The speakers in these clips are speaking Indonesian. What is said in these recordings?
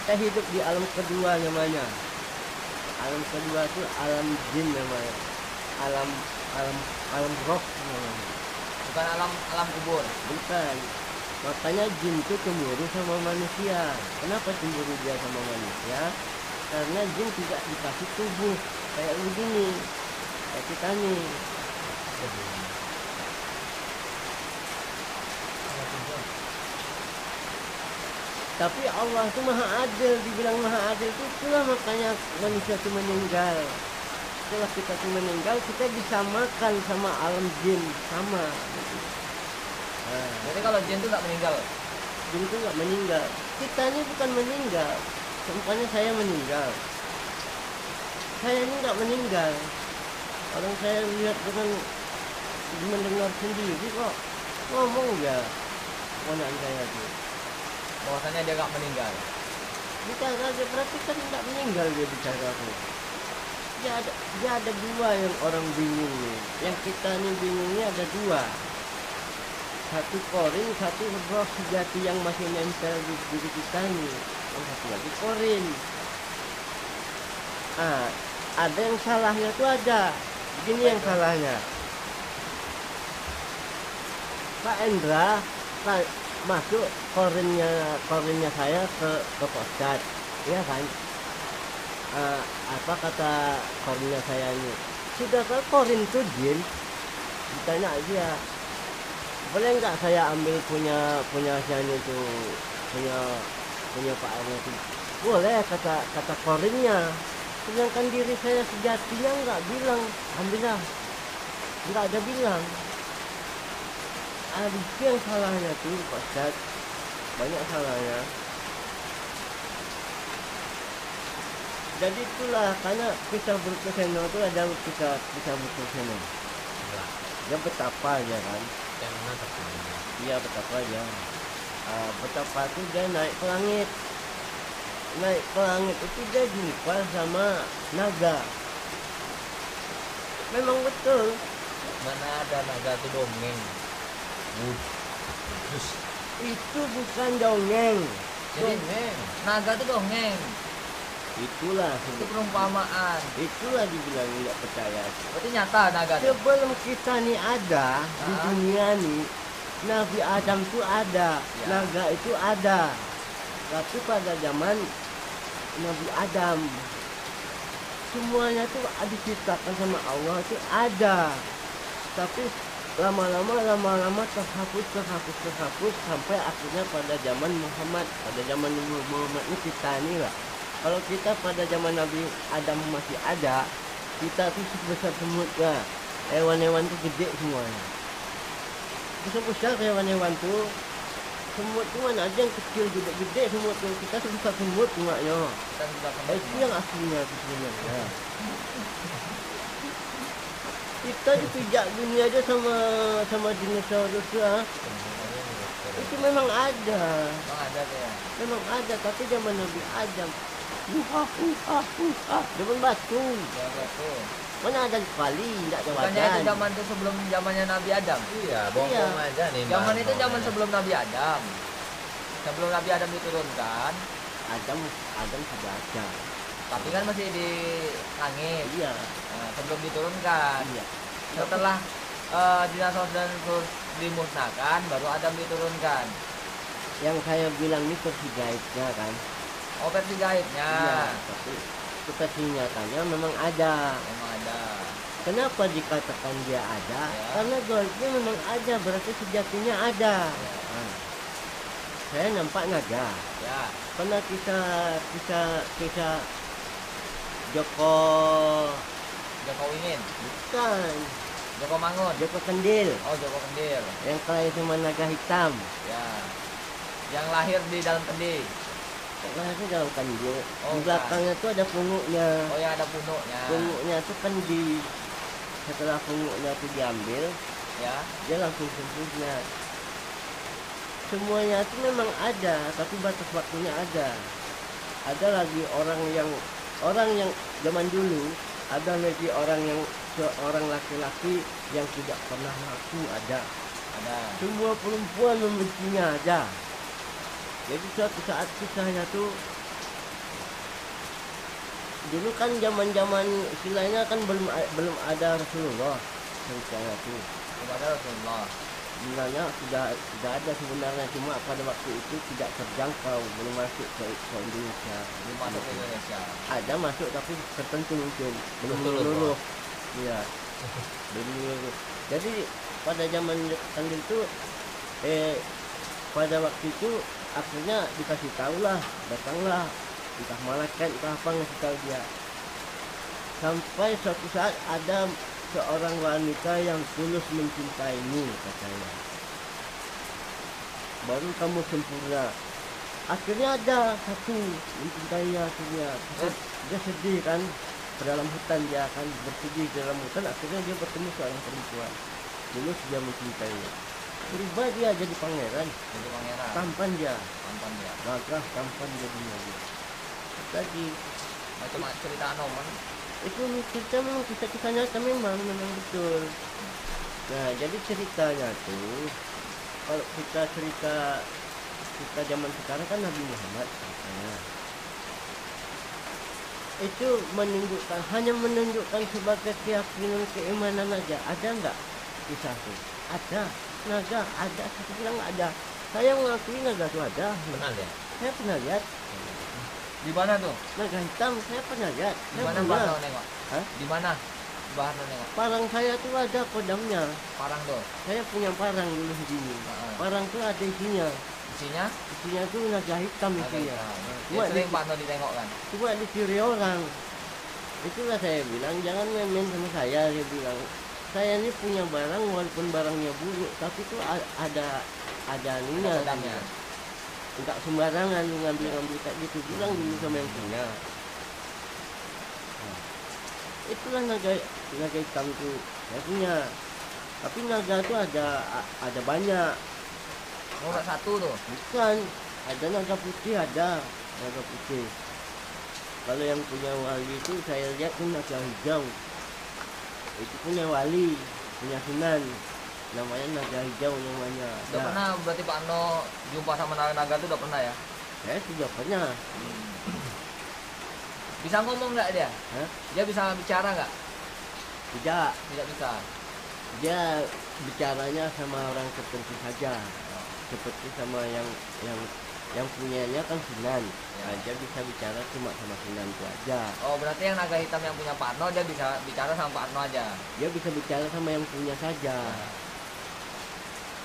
kita hidup di alam kedua namanya. Alam kedua itu alam jin namanya. Alam alam alam roh namanya. Bukan alam alam kubur. Bukan. Makanya jin itu cemburu sama manusia. Kenapa cemburu dia sama manusia? Karena jin tidak dikasih tubuh kayak begini, kayak kita nih. Tapi Allah itu maha adil, dibilang maha adil itu itulah makanya manusia itu meninggal. Setelah kita itu meninggal, kita disamakan sama alam jin, sama. Nah, Jadi kalau jin itu nggak meninggal. jin itu nggak meninggal. Kita ini bukan meninggal. Contohnya saya meninggal. Saya ini nggak meninggal. Orang saya lihat dengan mendengar sendiri kok ngomong ya ponakan saya itu. Bahwasanya dia nggak meninggal. Bicara aja berarti kan nggak meninggal dia bicara aku. Dia ada dua yang orang bingung nih. Yang kita nih bingungnya ada dua. Satu korin, satu roh sejati yang masih nempel di diri kita nih. Yang satu lagi korin. Ah, ada yang salahnya tuh ada. Begini yang salahnya. Pak Endra masuk korinnya saya ke postat, ya kan? Apa kata korinnya saya ini? Sudah ke korin tuh jin? Ditanya dia, boleh nggak saya ambil punya sian itu punya Pak Erna itu? Boleh kata korinnya. Sedangkan diri saya sejatinya nggak bilang, ambillah, nggak ada bilang. Itu yang salahnya tuh Pak Ustaz, banyak salahnya. Jadi itulah karena kisah Burkoseno itu ada kisah Burkoseno. Ya betapa aja kan? Yang mana terkenal? Iya betapa aja. Betapa tuh dia naik ke langit. Naik ke langit itu dia jumpa sama naga. Memang betul. Mana ada naga itu dongeng. Terus Itu bukan dongeng. Jadi naga itu dongeng. Itulah Itu perumpamaan. itulah dibilang nggak percaya. Berarti nyata naga itu. Sebelum kita nih ada di dunia nih, Nabi Adam tuh ada, Ya. naga itu ada. Tapi pada zaman Nabi Adam, semuanya tuh diciptakan sama Allah itu ada. Tapi lama-lama terhapus sampai akhirnya pada zaman Muhammad. Pada zaman Muhammad ini kita nih lah. Kalau kita pada zaman Nabi Adam masih ada, kita tuh sebesar semut ya. Hewan-hewan tuh gede semuanya. Besar hewan-hewan tuh. Semut tuh mana aja yang kecil gede semut tuh. Kita sebesar semut semuanya. Kita juga Itu yang aslinya itu sebenarnya. Kita dipijak dunia aja sama dinosaurus ya. Itu memang ada. Emang ada tuh ya. Memang ada, tapi zaman Nabi Adam. Zaman batu. Ya betul. Mana ada kali, tidak ada Bukannya itu wajan. zaman itu sebelum zamannya Nabi Adam. iya, bohong Iya. aja nih. Zaman Bang. itu zaman sebelum Nabi Adam. Sebelum Nabi Adam diturunkan, Adam sudah ada. tapi kan masih di langit. Iya, Nah, sebelum diturunkan. iya. Setelah dinosaurus dimusnahkan, baru Adam diturunkan. Yang saya bilang ini versi gaibnya kan. Oh, versi gaibnya. Iya, tapi itu versi nyatanya memang ada. Memang ada. Kenapa dikatakan dia ada? Ya. Karena gaibnya memang ada, berarti sejatinya ada. Ya. Nah, saya nampak naga. Ya. Pernah kisah Joko, Joko Wingin, bukan, Joko Mangun. Joko Kendil, Oh, Joko Kendil. yang kelahi sama naga hitam. Ya. Yang lahir di dalam kendi. Lahirnya dalam kandil. Oh, Di belakangnya tuh ada punguknya. Oh, yang ada punuknya. Punguknya tuh kan setelah punguknya tuh diambil, Ya. dia langsung sempurna. Semuanya itu memang ada, tapi batas waktunya ada. Ada lagi orang yang zaman dulu, ada lagi seorang laki-laki yang tidak pernah laku ada. Ada. Semua perempuan membencinya ada. Jadi suatu saat kisahnya tuh dulu kan zaman istilahnya kan belum ada Rasulullah ceritanya tuh. kepada Rasulullah. Sebenarnya sudah ada sebenarnya, cuma pada waktu itu tidak terjangkau, belum masuk ke Indonesia. Belum masuk ke Indonesia. Ada masuk tapi tertentu mungkin belum Betul, luluh. Iya. Belum luluh. Jadi pada zaman Kandil itu pada waktu itu akhirnya dikasih tahu lah, datanglah entah malaikat entah apa ngasih tahu dia. Sampai suatu saat ada seorang wanita yang tulus mencintaimu, katanya. Baru kamu sempurna. Akhirnya ada satu mencintainya akhirnya. Dia sedih kan, ke dalam hutan dia akan bersedih di dalam hutan. Akhirnya dia bertemu seorang perempuan. Tulus dia mencintainya. Berubah dia jadi pangeran. Jadi pangeran. Tampan dia. Tampan dia. Gagah tampan jadinya dia. Tadi Macam cerita Anoman. itu kita memang kisah nyata memang betul. Nah jadi ceritanya tuh kalau kita cerita zaman sekarang kan Nabi Muhammad ceritanya itu hanya menunjukkan sebagai keyakinan keimanan aja. Ada nggak kisah tuh? Ada naga, ada. Saya bilang ada. Saya mengakui naga itu ada. Kenal ya? Saya pernah lihat Di mana tuh? naga hitam. Saya pernah lihat. Di Saya mana pernah. Bahar nengok? Hah? Di mana? Bahar nengok. Parang saya tuh ada kodamnya. Parang tuh. Saya punya parang dulu segini. Parang tuh ada isinya. Isinya? Isinya tuh naga hitam Ada isinya. hitam. Cuma Dia sering Pak No ditengok kan. Cuma dicuri orang. Itulah saya bilang jangan main-main sama saya. Dia bilang saya ini punya barang walaupun barangnya buruk tapi tuh ada anunya. Ada kodamnya. Enggak sembarangan lu ngambil kayak gitu. Bilang dulu sama yang punya. Nah, itulah naga hitam tuh saya punya. Tapi naga tuh ada banyak. Oh, nggak satu tuh. Bukan, ada naga putih, ada naga putih. Kalau yang punya wali itu saya lihat tuh naga hijau. Itu punya wali, punya sunan. Namanya naga hijau namanya. Udah pernah berarti Pak No jumpa sama naga tuh udah pernah ya? Saya sudah pernah. Bisa ngomong nggak dia? Hah? Dia bisa bicara nggak? Tidak, Tidak bisa. dia bicaranya sama orang tertentu saja. Seperti sama yang punyanya kan sunan. Nah, dia bisa bicara cuma sama sunan itu aja. Oh, berarti yang naga hitam yang punya Pak No dia bisa bicara sama Pak No aja. Dia bisa bicara sama yang punya saja.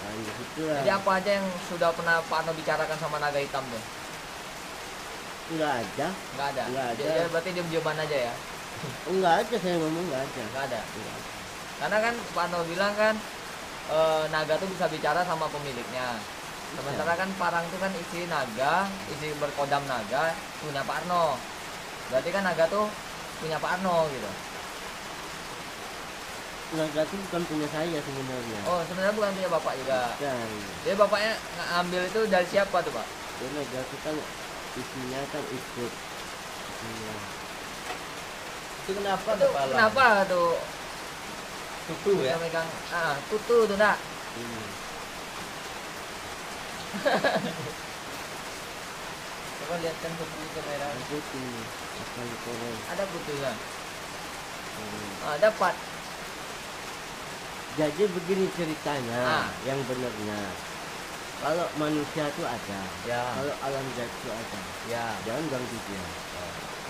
Nah, gitu lah. Jadi apa aja yang sudah pernah Pak No bicarakan sama naga hitam tuh? Enggak ada. Nggak ada. Nggak ada. Dia berarti diam-diaman aja ya? Enggak ada saya ngomong enggak ada. Nggak ada. Enggak ada. Karena kan Pak No bilang kan naga tuh bisa bicara sama pemiliknya. Sementara kan parang itu kan isi naga, isi berkodam naga punya Pak Arno. Berarti kan naga tuh punya Pak Arno gitu. Naga itu bukan punya saya sebenarnya. Oh, sebenarnya bukan punya bapak juga. Bukan. Jadi bapaknya ngambil itu dari siapa tuh, Pak? Ya, naga itu kan isinya kan ikut. Iya. Itu kenapa Itu kepala? kenapa tuh? Tutu ya? Megang tutu tuh, Nak. Ini. Coba lihatkan tutu di kamera. Aku tuh akan koreng. Ada tutunya. Dapat. Jadi begini ceritanya, Ah. yang benarnya. Kalau manusia itu ada, Ya. kalau alam gaib itu ada. Ya. Jangan ganggu dia.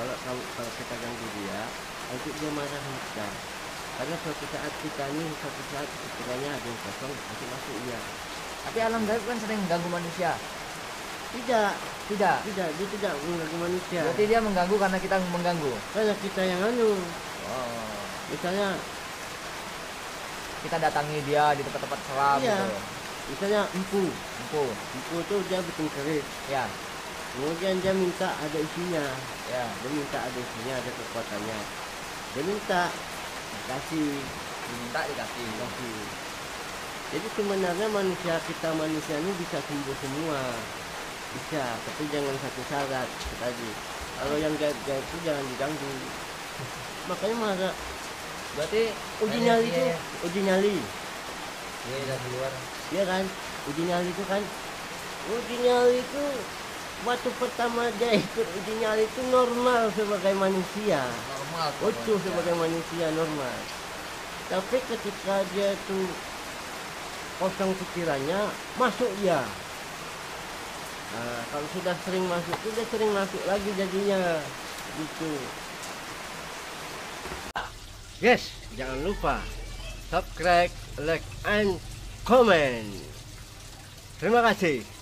Kalau kita ganggu dia, nanti dia marah sama kita. Karena suatu saat kita ini, suatu saat sekiranya ada yang kosong, nanti masuk dia. Tapi alam gaib kan sering ganggu manusia. Tidak, Tidak. dia tidak mengganggu manusia. Berarti dia mengganggu karena kita mengganggu. Karena kita yang anu, Oh. misalnya, Kita datangi dia di tempat-tempat seram Iya. gitu. misalnya empu itu dia bikin keris. Ya. Kemudian dia minta ada isinya, Ya. dia minta ada isinya, ada kekuatannya. Dia minta dikasih. Diminta dikasih. Jadi sebenarnya manusia ini bisa sembuh semua, bisa, tapi jangan satu syarat tadi. Kalau yang gaib-gaib itu jangan diganggu. Makanya marah. Berarti Uji nyali itu, iya. uji nyali, Iya, dari luar. ya kan? Uji nyali itu kan, uji nyali itu waktu pertama dia ikut uji nyali itu normal sebagai manusia, Normal. utuh sebagai manusia normal. Tapi ketika dia tuh kosong pikirannya, masuk dia. Nah, kalau sudah sering masuk tuh dia sering masuk lagi jadinya gitu. Guys, jangan lupa subscribe, like, and comment. Terima kasih.